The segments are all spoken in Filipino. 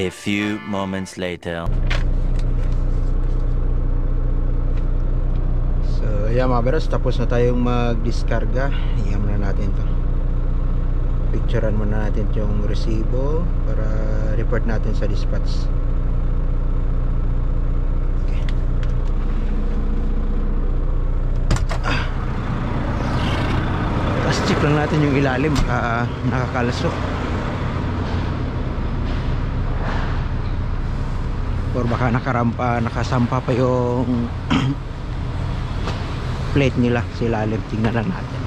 A few moments later. So ayan mga beros, tapos na tayong mag-diskarga. Iyan muna natin to. Picturean muna natin yung resibo para report natin sa dispatch. Okay. Tapos check lang natin yung ilalim, nakakalasok or baka nakasampa pa yung plate nila sa ilalim. Tingnan lang natin.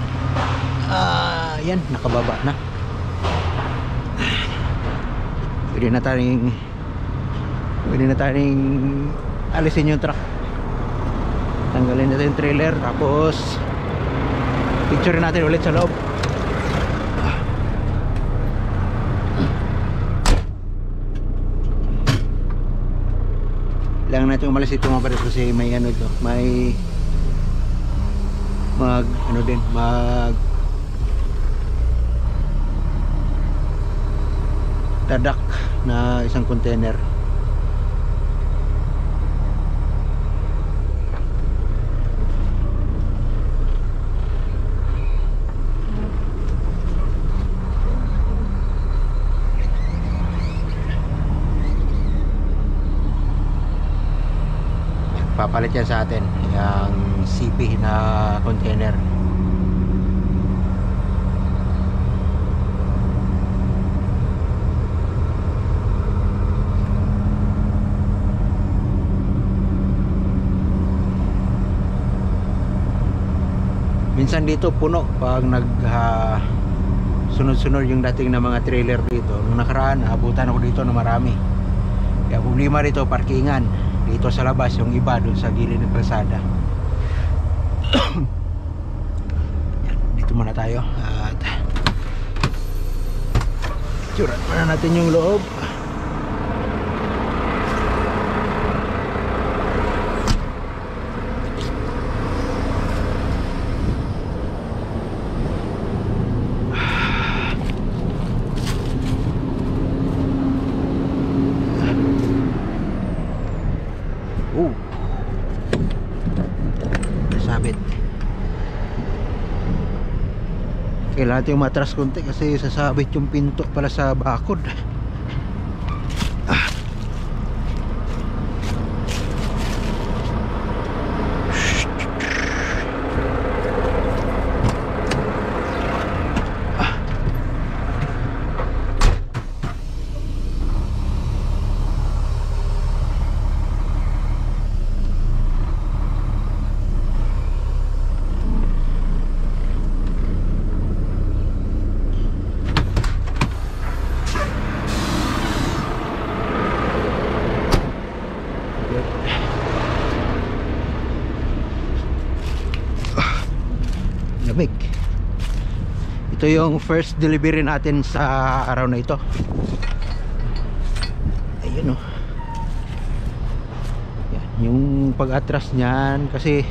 Yan, nakababa na. Pwede na tayong alisin yung truck. Tanggalin natin yung trailer, tapos picture natin ulit sa loob. Kailangan natin umalis ito mga pares kasi may ano ito, may tadak na isang container. Papalit yan sa atin yung CP na container. Minsan dito puno pag sunod-sunod yung dating na mga trailer dito. Nung nakaraan, abutan ako dito na marami. Kaya problema rito, parkingan dito sa labas, yung iba doon sa gilid ng kalsada. Dito muna tayo at itsura muna natin yung loob. Sabit. Kailangan natin matras konti kasi sasabit yung pinto pala sa bakod. Lamig. Ito yung first delivery natin sa araw na ito. Ayun o. Yan, yung pag-atras niyan kasi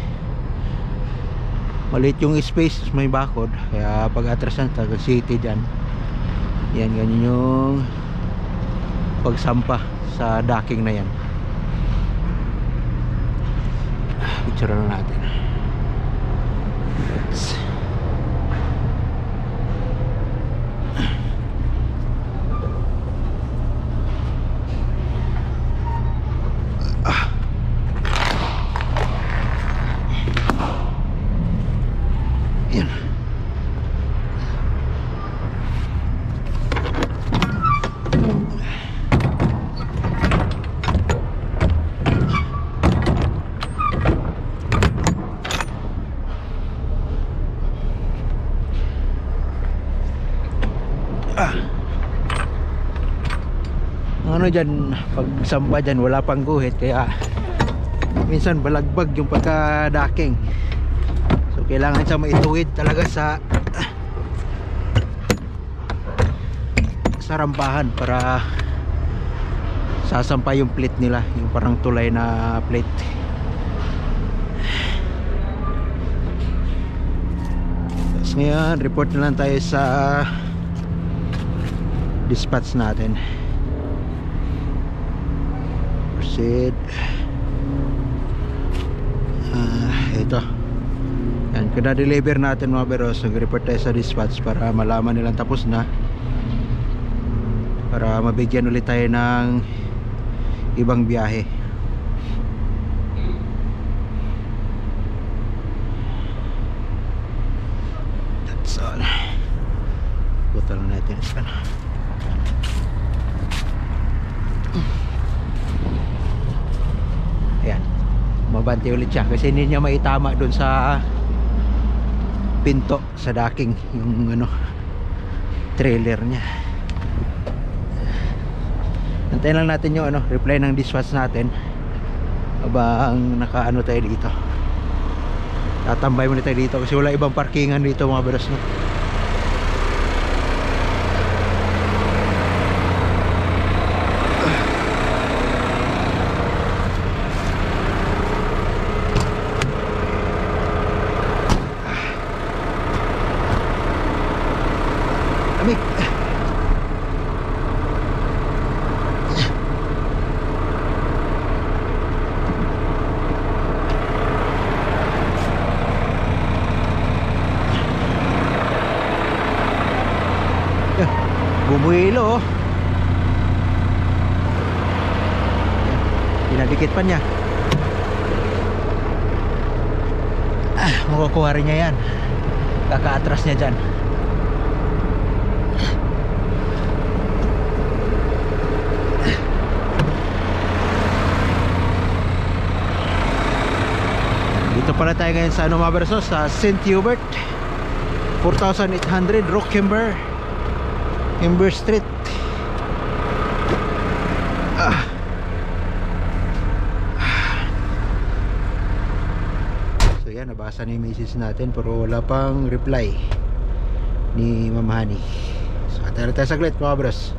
maliit yung space, may bakod. Kaya pag-atras niyan, taga city dyan. Yan, ganyan yung pagsampa sa docking na yan. Picture na natin. Yan. Ano dyan, pag sampa dyan wala pang guhit, kaya minsan balagbag yung pagka-docking. So kailangan siya maituwid talaga sa rampahan para sasampa yung plate nila, yung parang tulay na plate. Tapos ngayon report na lang tayo sa dispatch natin. faucet. Ito yan, kada-deliver natin mga beros, nag-report tayo sa dispatch para malaman nilang tapos na, para mabigyan ulit tayo ng ibang biyahe. That's all. Buta lang natin isa na. Ayan, mabante ulit siya kasi hindi niya maitama dun sa pinto sa docking yung ano, trailer niya. Antayin lang natin yung ano, reply ng dispatch natin habang nakaano tayo dito. Tatambay muna tayo dito kasi wala ibang parkingan dito mga beros, no? Amig. Bumuhilo, oh. Pinadikit pa niya. Makukuha rin niya yan. Kaka-atras niya dyan. Dito pala tayo ngayon sa ano mga beros, sa St. Hubert, 4800 Rockhember Street. So yan, nabasa na yung message natin pero wala pang reply ni Ma'am Honey. So tayo saglit mga bros.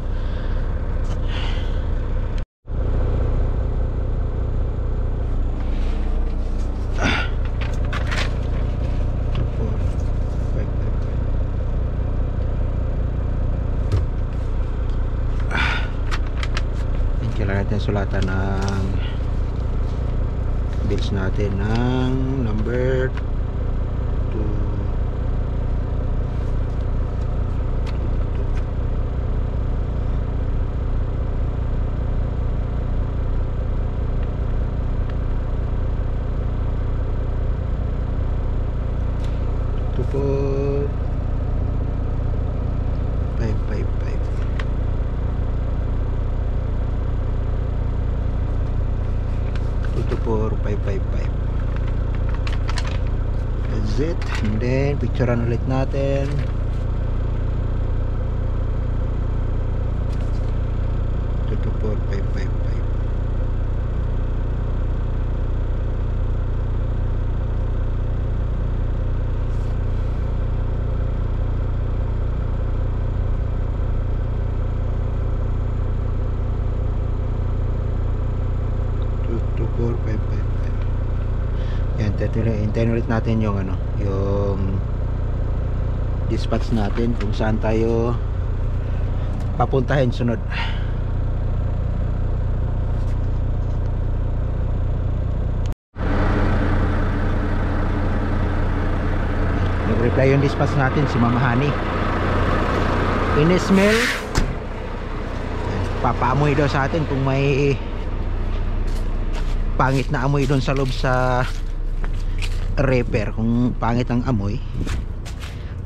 Kailangan natin sulatan ng bills natin ng number 24555. That's it. And then picturean ulit natin. Yan, hintayin ulit natin yung ano, yung dispatch natin kung saan tayo papuntahin sunod. Nag-reply yung dispatch natin, si Ma'am Honey. In-smell, papaamoy daw sa atin kung may pangit na amoy doon sa loob sa repair. Kung pangit ang amoy,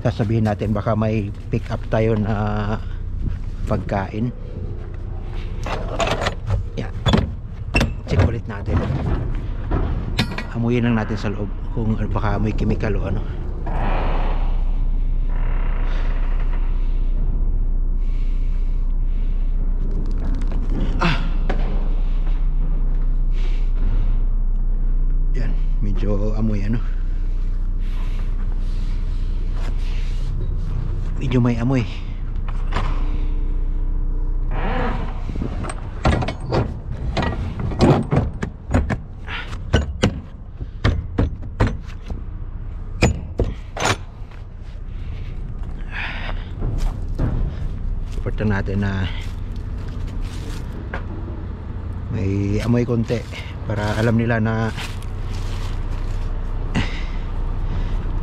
sasabihin natin baka may pick up tayo na pagkain. Yan, check ulit natin, amuyin lang natin sa loob kung baka may chemical o ano. Medyo amoy ano, medyo may amoy. Important natin na may amoy konti para alam nila na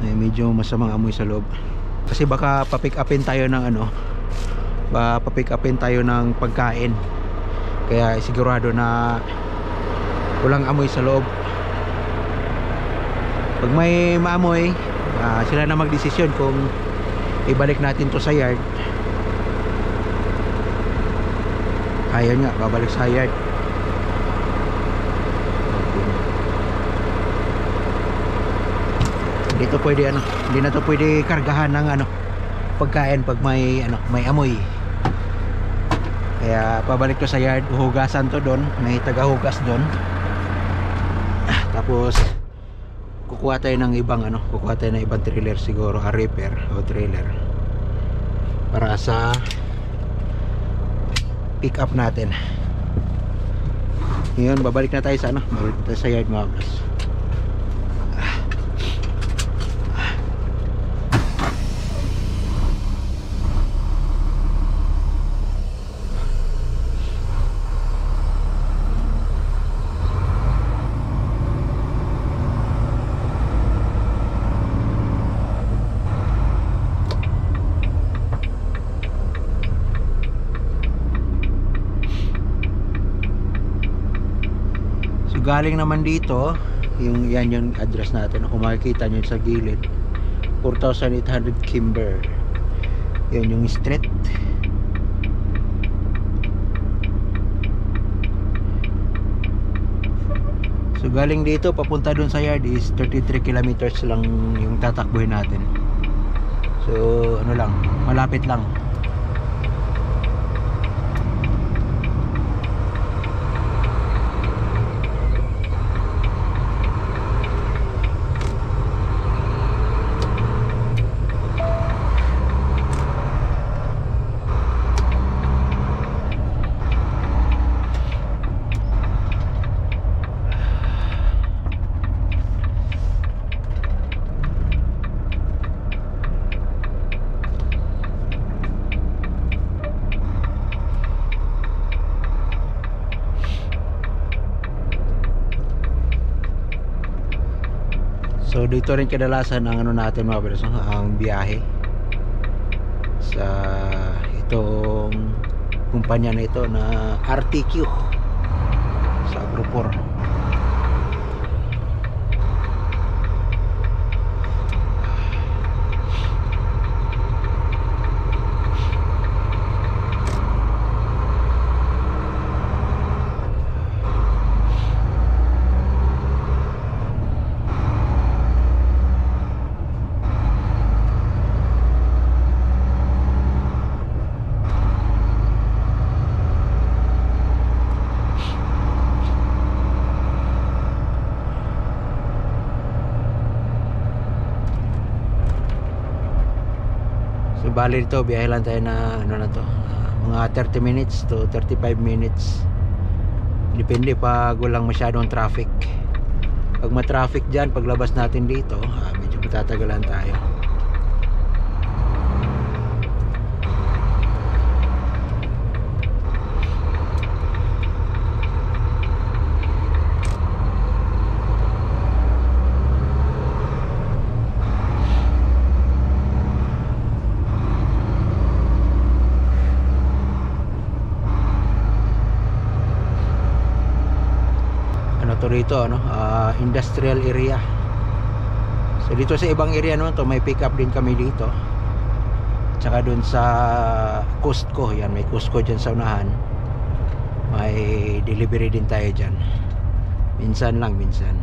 may medyo masamang amoy sa loob. Kasi baka pa-pick upin tayo ng ano, pa-pick upin tayo ng pagkain, kaya sigurado na walang amoy sa loob. Pag may maamoy, sila na magdesisyon kung ibalik natin to sa yard. Ayun nga, babalik sa yard. Dito pwede ano, hindi na to pwede kargahan ng ano, pagkain pag may ano, may amoy. Kaya pabalik to sa yard, hugasan to doon, may tagahugas doon. Tapos kukuha tayo ng ibang ano, kukuha tayo ng ibang trailer siguro, repair o trailer para sa pick up natin. Ngayon babalik na tayo sa ano, babalik na tayo sa yard mga boss. Galing naman dito, yung yan yung address natin. Kung makikita nyo sa gilid, 4,800 Kimber. Yan yung street. So galing dito papunta dun sa yard is 33 kilometers lang yung tatakbuhin natin. So ano lang, malapit lang. So dito rin kadalasan ang ano natin mga brothers, ang biyahe sa itong kumpanya na ito na RTQ sa Agropur. Bali dito biyahe lang tayo na ano na to, mga 30 minutes to 35 minutes, depende pag walang masyadong traffic. Pag ma-traffic dyan, paglabas natin dito, medyo matatagalan tayo. Dito ano, industrial area. So dito sa ibang area naman to, may pick up din kami dito. Tsaka dun sa Costco, yan may Costco dyan sa unahan. May delivery din tayo dyan. Minsan lang, minsan.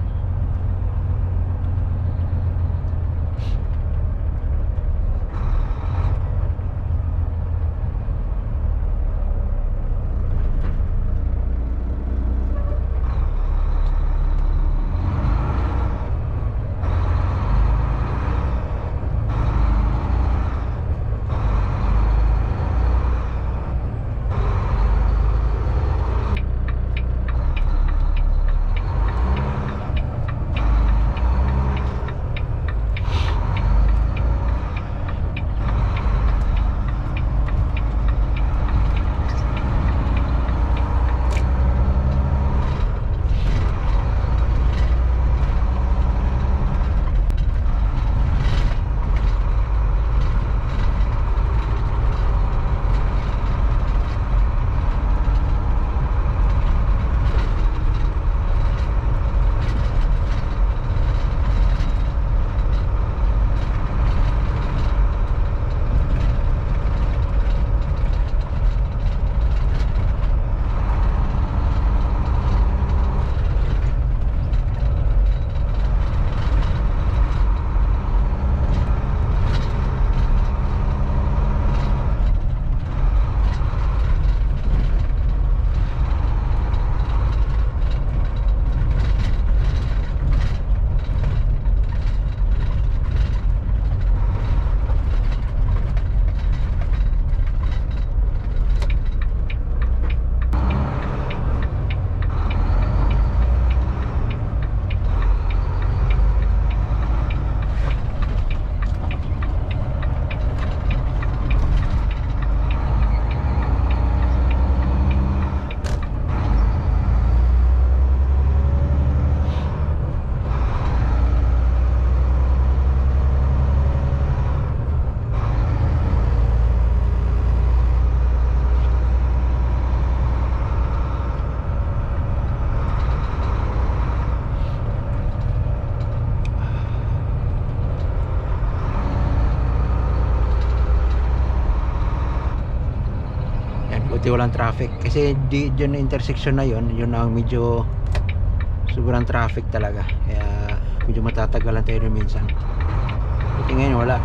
buti walang traffic kasi dyan intersection na yun ang medyo sobrang traffic talaga, kaya medyo matatagalan tayo rin minsan. Buti ngayon wala.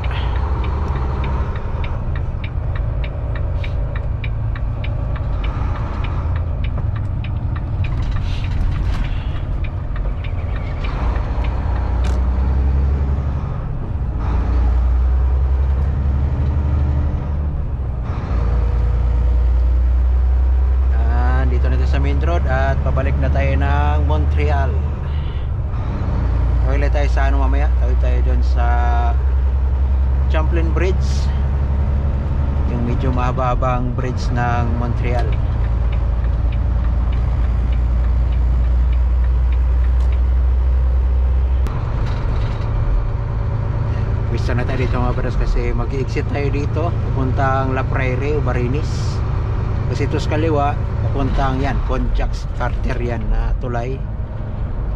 At pabalik na tayo ng Montreal. Tawid tayo sa ano mamaya. Tawid tayo doon sa Champlain Bridge, yung medyo mahabang bridge ng Montreal. Pwesta na tayo dito mga bros kasi mag-exit tayo dito papuntang La Prairie o Marinis. Kasi ito sa kaliwa papuntang yan Conchax Carter yan na tulay,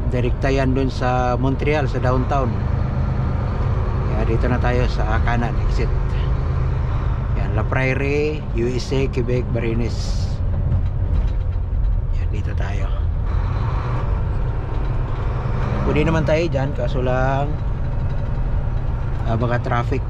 direkta yan dun sa Montreal, sa downtown. Kaya dito na tayo sa kanan exit yan, La Prairie, USA, Quebec, Marinis. Yan, dito tayo. Pwede naman tayo dyan kaso lang baka traffic.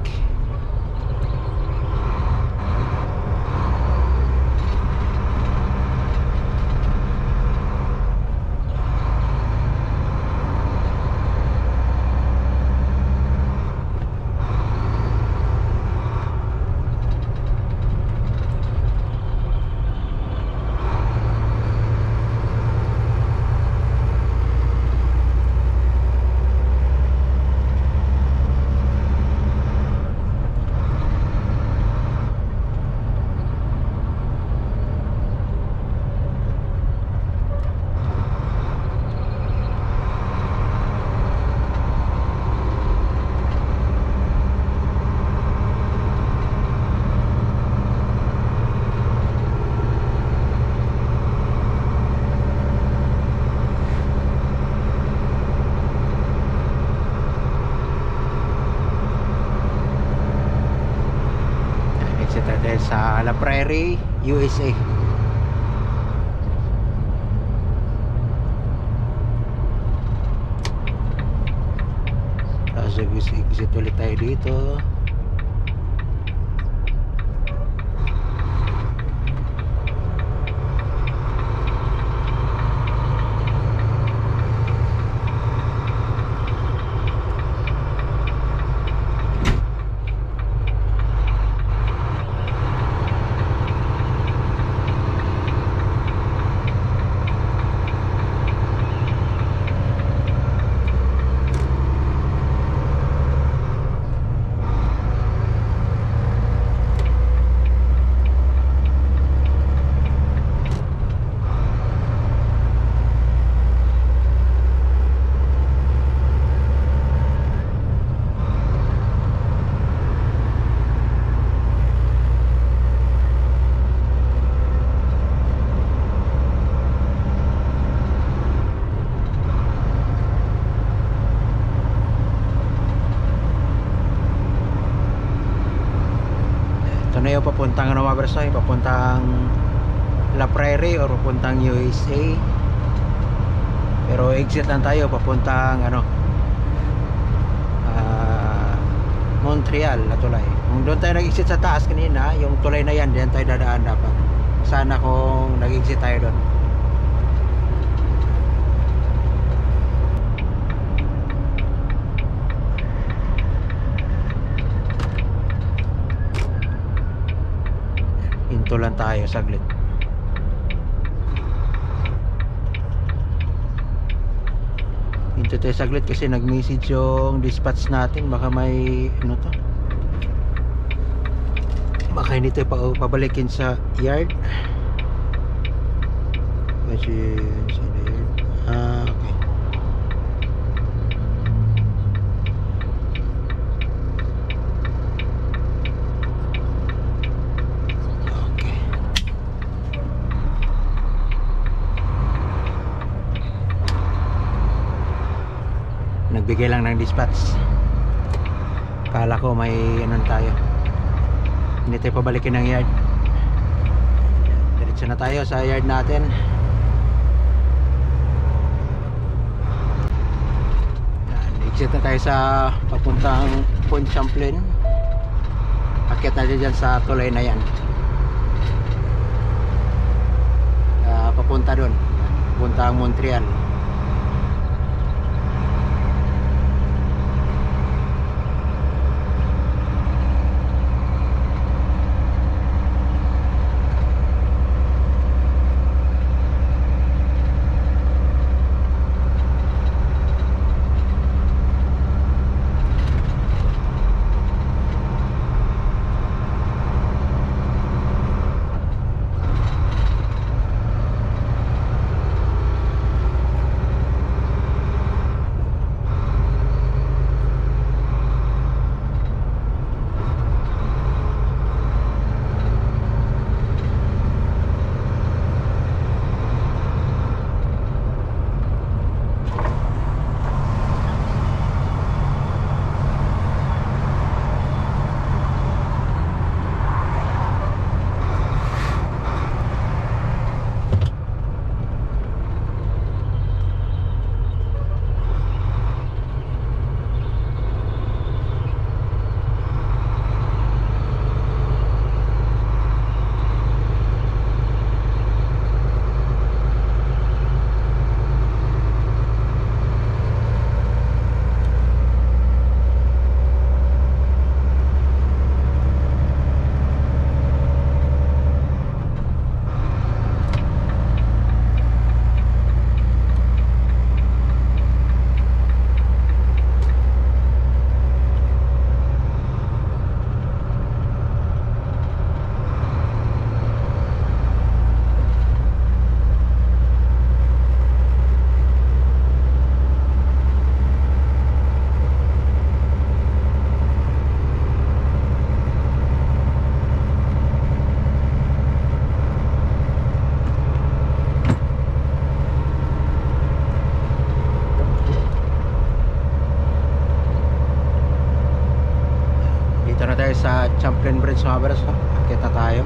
Sa La Prairie, USA. Tapos exit ulit tayo dito. Ito na yung papuntang ano mga bros, papuntang La Prairie or papuntang USA. Pero exit lang tayo papuntang ano Montreal na tulay. Kung doon tayo nag-exit sa taas kanina, yung tulay na yan, diyan tayo dadaan dapat. Sana kung nag-exit tayo doon. Hinto lang tayo saglit. Hinto tayo saglit kasi nag-message yung dispatch natin, baka may ano to, baka hindi tayo pabalikin sa yard kasi sa yard. Okay. Nagbigay lang ng dispatch. Kala ko may ano tayo, hindi tayo pabalikin ng yard. Diretso na tayo sa yard natin. Yan, exit na tayo sa papuntang Point Champlain. Akyat na dyan sa tulay na yan. Papunta doon, papuntang Montreal. Sa Champlain Bridge mga bros, akit na tayo.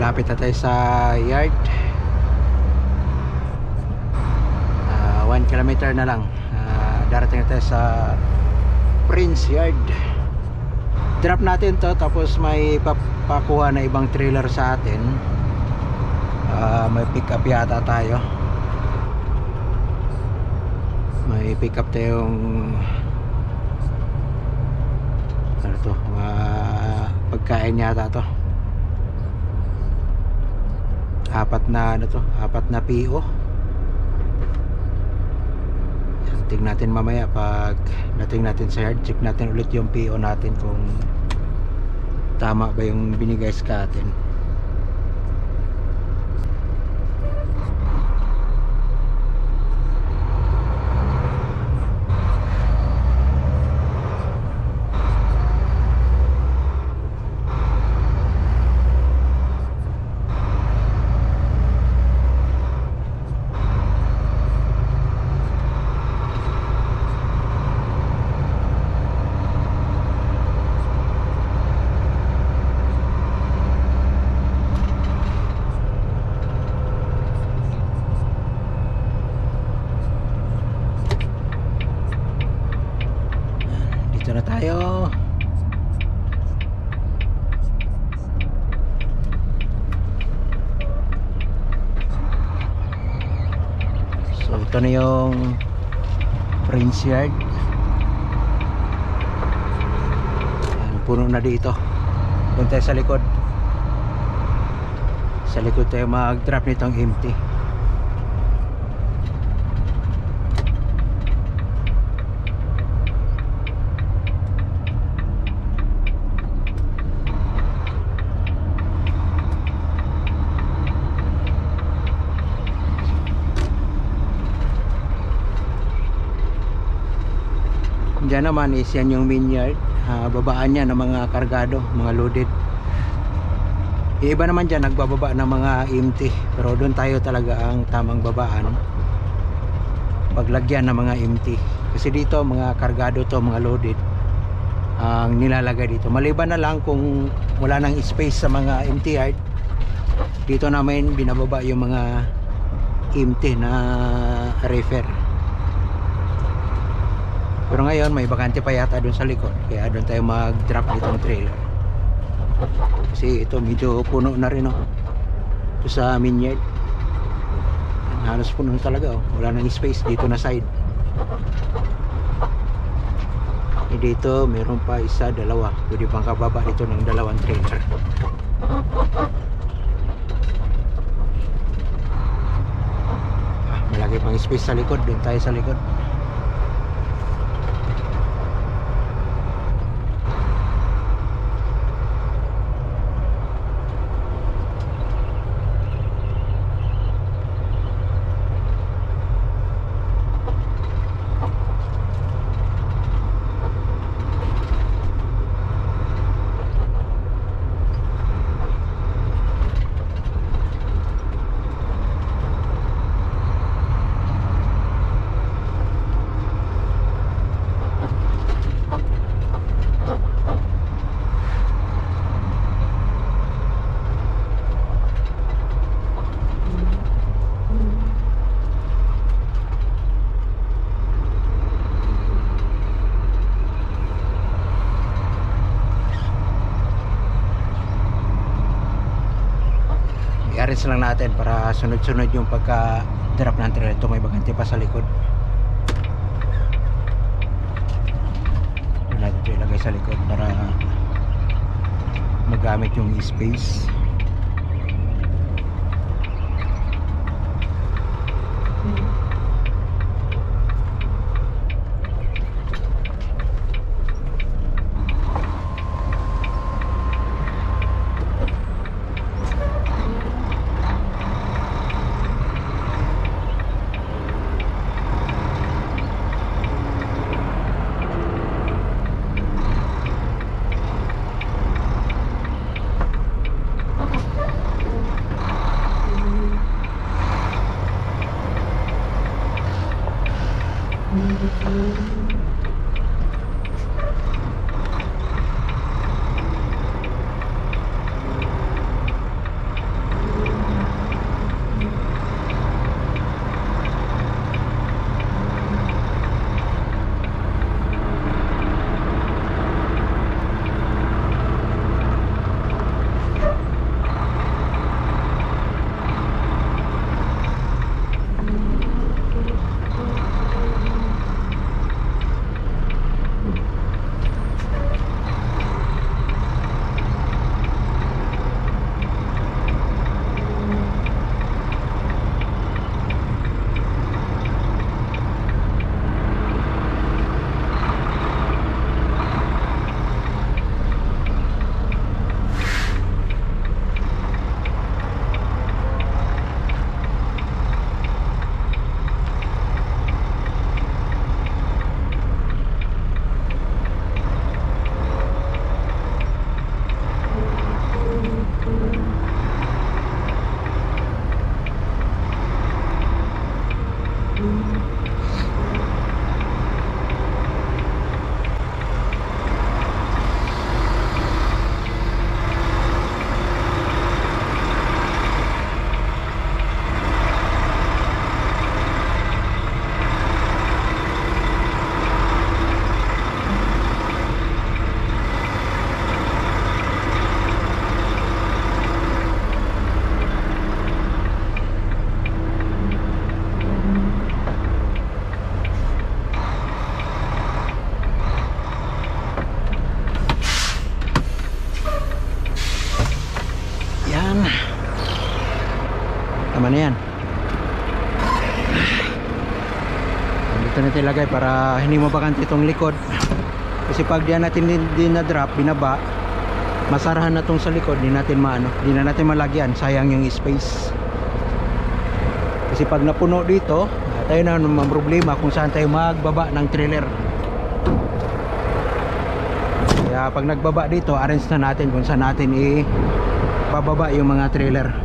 Lapit na tayo sa yard. 1 kilometer na lang. Darating na tayo sa Prince Yard. Drop natin to, tapos may pakuha na ibang trailer sa atin. May pick up yata tayo. May pick up tayong ano to, pagkain yata to. Apat na PO. Tingnan natin mamaya pag dating natin sa yard, check natin ulit yung PO natin kung tama ba yung binigay sa atin. Dito na tayo. So ito na yung Prince Yard. Puno na dito. Doon tayo sa likod. Sa likod tayo mag-drop nitong empty. Diyan naman is yan yung main yard. Babaan niya ng mga kargado, mga loaded. Yung iba naman dyan nagbababa ng mga empty, pero doon tayo talaga ang tamang babaan, paglagyan ng mga empty. Kasi dito mga kargado to, mga loaded ang nilalagay dito. Maliban na lang kung wala nang space sa mga empty yard, dito namin binababa yung mga empty na reefer. Pero ngayon may bakante pa yata doon sa likod, kaya doon tayo mag-drop nitong trailer. Kasi ito medyo puno na rin, oh. Ito sa main yard, halos puno talaga, oh. Wala nang space dito na side. Dito meron pa isa, dalawa. Pwede pang kababa dito ng dalawang trailer. Malaki pang space sa likod, doon tayo sa likod. I-arrange lang natin para sunod-sunod yung pagka-drop ng trailer. Ito may bakante pa sa likod. Ito natin ito ilagay sa likod para magamit yung space. kasama na yan. Dito natin ilagay para hindi mabakante itong likod, kasi pag diyan natin din na drop, binaba, masarahan na itong sa likod, di natin maano, di na natin malagyan, sayang yung space. Kasi pag napuno dito, tayo na naman problema kung saan tayo magbaba ng trailer. Kaya pag nagbaba dito, arrange na natin kung saan natin bababa yung mga trailer.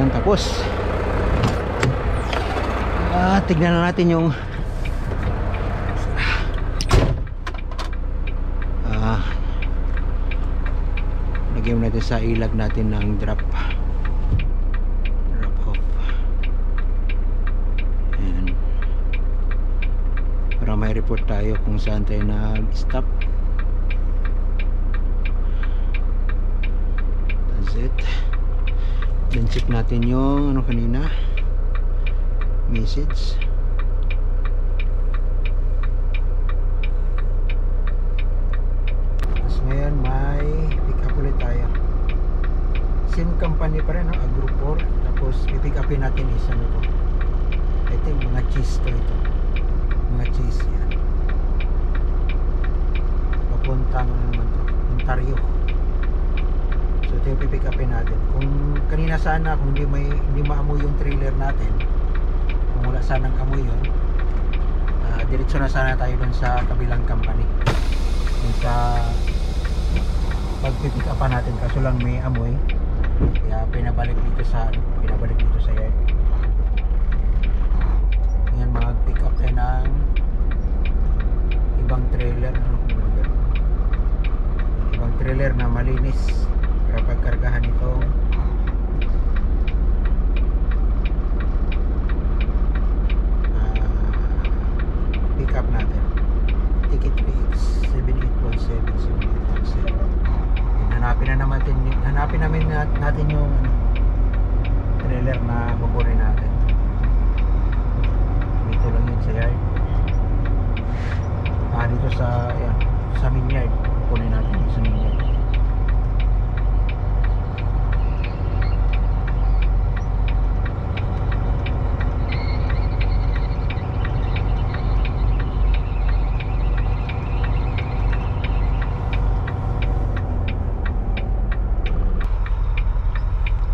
Tapos tignan na natin yung lagyan natin sa ilag natin ng drop off. Ayan, para may report tayo kung saan tayo nag stop. That's it. Then check natin yung ano kanina, message. Tapos ngayon may pick up ulit tayo. Same company pa rin, no? Agrupor. Tapos i-pick upin natin isa nito. I think mga cheese to ito. Mga cheese yan. Papuntang ano naman to, Ontario. So ito yung pipick upin natin. Kung kanina sana, kung hindi maamoy yung trailer natin, kung wala sanang amoy yun, diretso na sana tayo dun sa kabilang company, dun sa pagpipick upan natin. Kaso lang may amoy, kaya pinabalik dito sa yard. Ngayon mag-pick up tayo ng ibang trailer na malinis para pagkargahan itong pick up natin. Ticket rates 7817. Hanapin natin yung trailer na kukunin natin. Dito lang yun sa yard. Dito sa main yard kukunin natin sa main yard.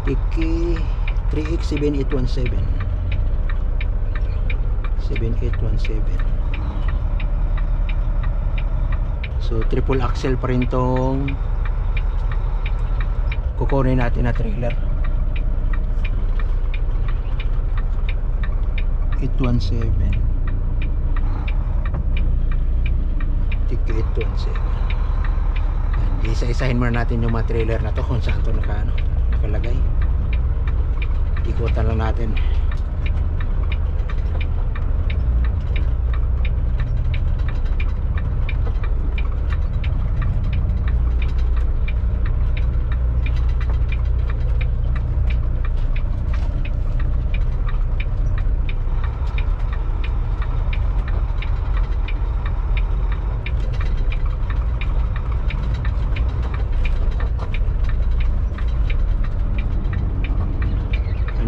Tiki 3X7817 so triple axle pa rin tong kukunin natin na trailer. 817 Tiki 817. Isa-isahin muna natin yung mga trailer na to kung saan to nakalagay. Ikutan lang natin.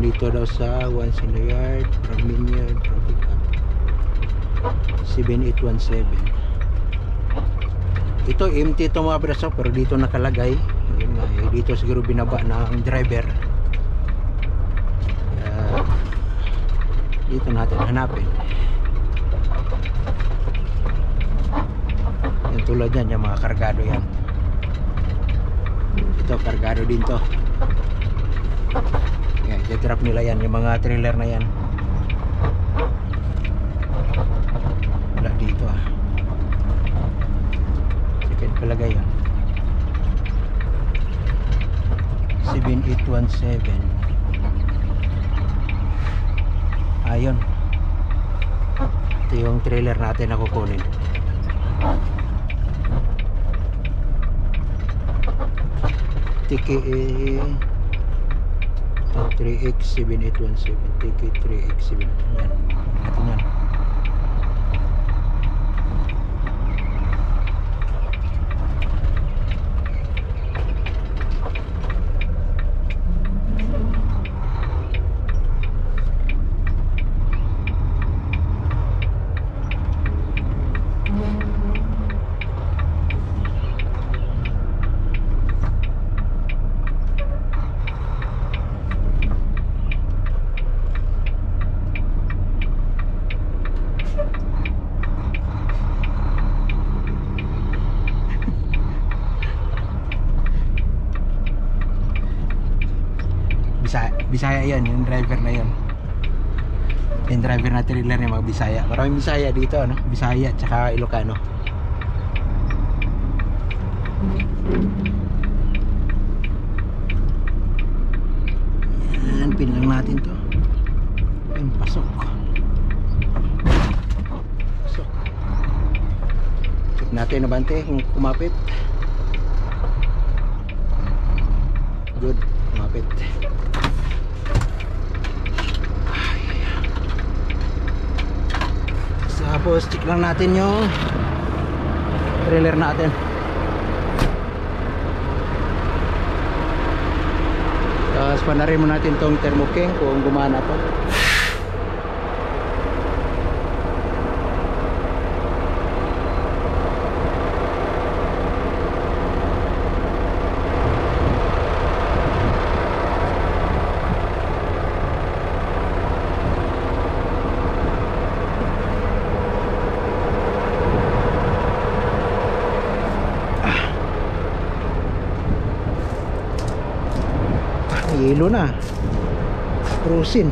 Dito daw sa once in the yard, from main yard, from pick up 7817. ito empty ito mga braso, pero dito nakalagay. Yun nga, dito siguro binaba ng driver. Dito natin hanapin. Yan, tulad yan, yung mga kargado yan. Ito kargado din to. Yan, i-drop nila yan, yung mga trailer na yan. Wala dito ah. Second palagay yan. 7817. Ayun. Ito yung trailer natin na kukunin. TKE 3X7817. TKE 3X7. Yan. Natin yan. Bisaya yan, yung driver na yun. Yung driver na trailer yung mga Bisaya. Maraming Bisaya dito, ano? Bisaya tsaka Ilocano. Yan, pin lang natin to. Yan, pasok. Pasok. Check natin nabante kung kumapit. Good, kumapit. Tapos check lang natin yung trailer natin. Tapos panarin mo natin tong thermoking kung gumana to. Yelo na. Cruising.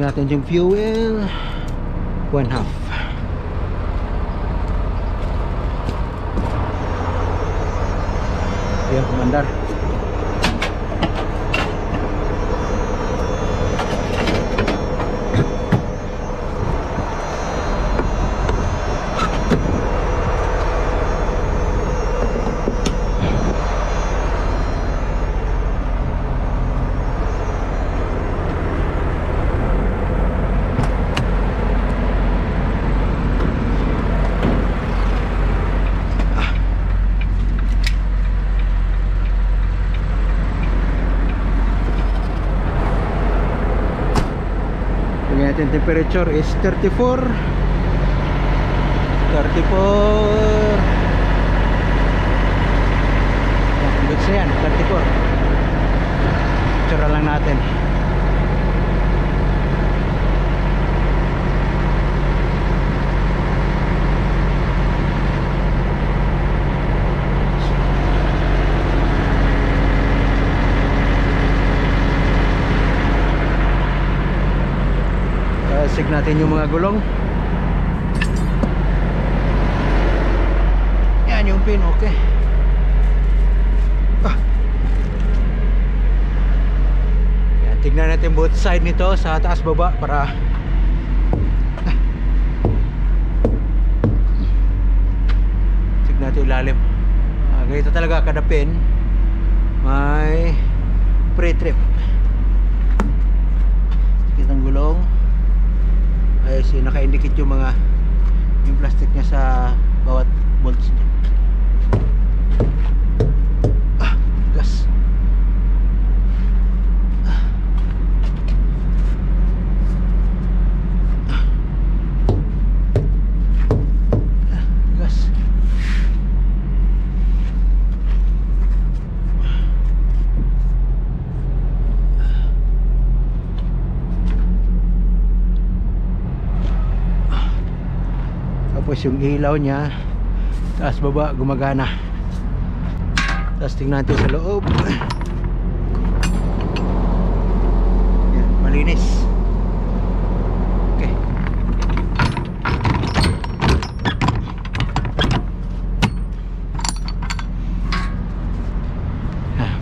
Natin yung fuel 1/2. Yan, kumandar. Temperature is 34. Goods na yan, 34. Tsura lang natin. Check natin yung mga gulong. Yan yung pin, okay. Yan, tignan natin both side nito sa taas baba para natin ilalim. Ganito talaga kada pin may pre-trip. Kitang gulong ay naka-indicate yung mga yung plastic niya sa bawat bolts niya. Gas. Tapos yung ilaw niya taas baba gumagana. Tapos tingnan natin sa loob. Yan, malinis. Okay.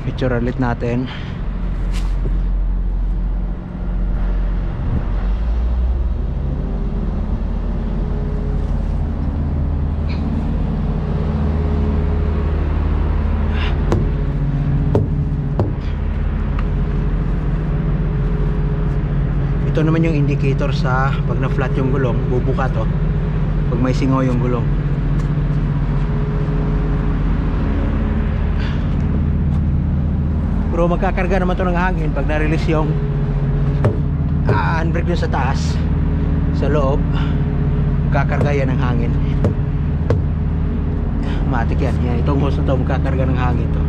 Picture ulit natin. Ito naman yung indicator sa pag na-flat yung gulong, bubuka to pag may singaw yung gulong. Pero magkakarga naman to ng hangin pag na-release yung handbrake dun sa taas. Sa loob magkakarga yan ng hangin. Matik yan. Itong hose na to magkakarga ng hangin to.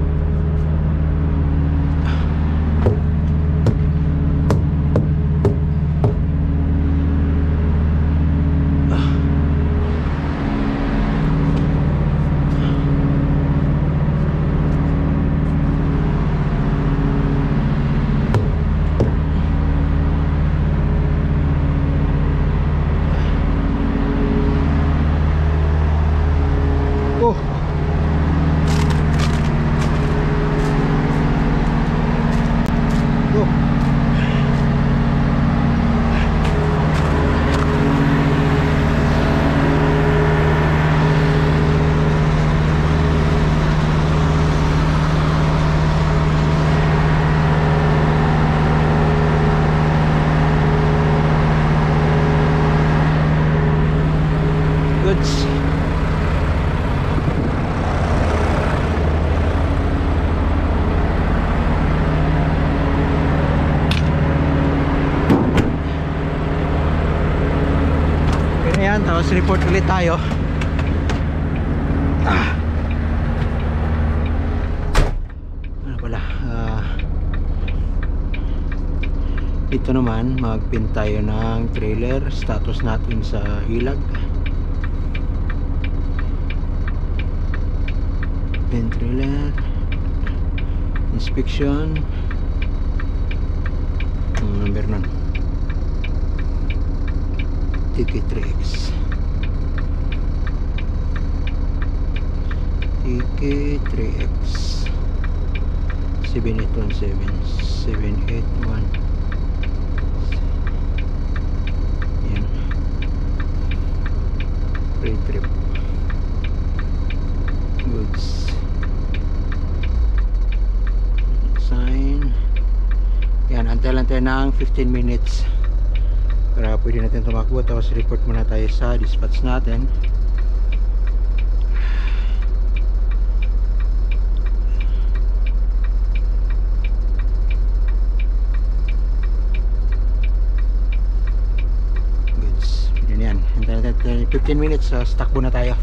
Ayan, tapos report ulit tayo. Ano pala, ito naman magpin tayo ng trailer. Status natin sa ilag, pin trailer inspection. Number nun TK3X TK3X 7817 781. Yan, pre-trip goods sign. Yan, antay lang tayo ng 15 minutes para pwede natin tumakbo. Tapos report muna tayo sa dispatch natin. Goods, yan, antay natin 15 minutes. Takbo na tayo.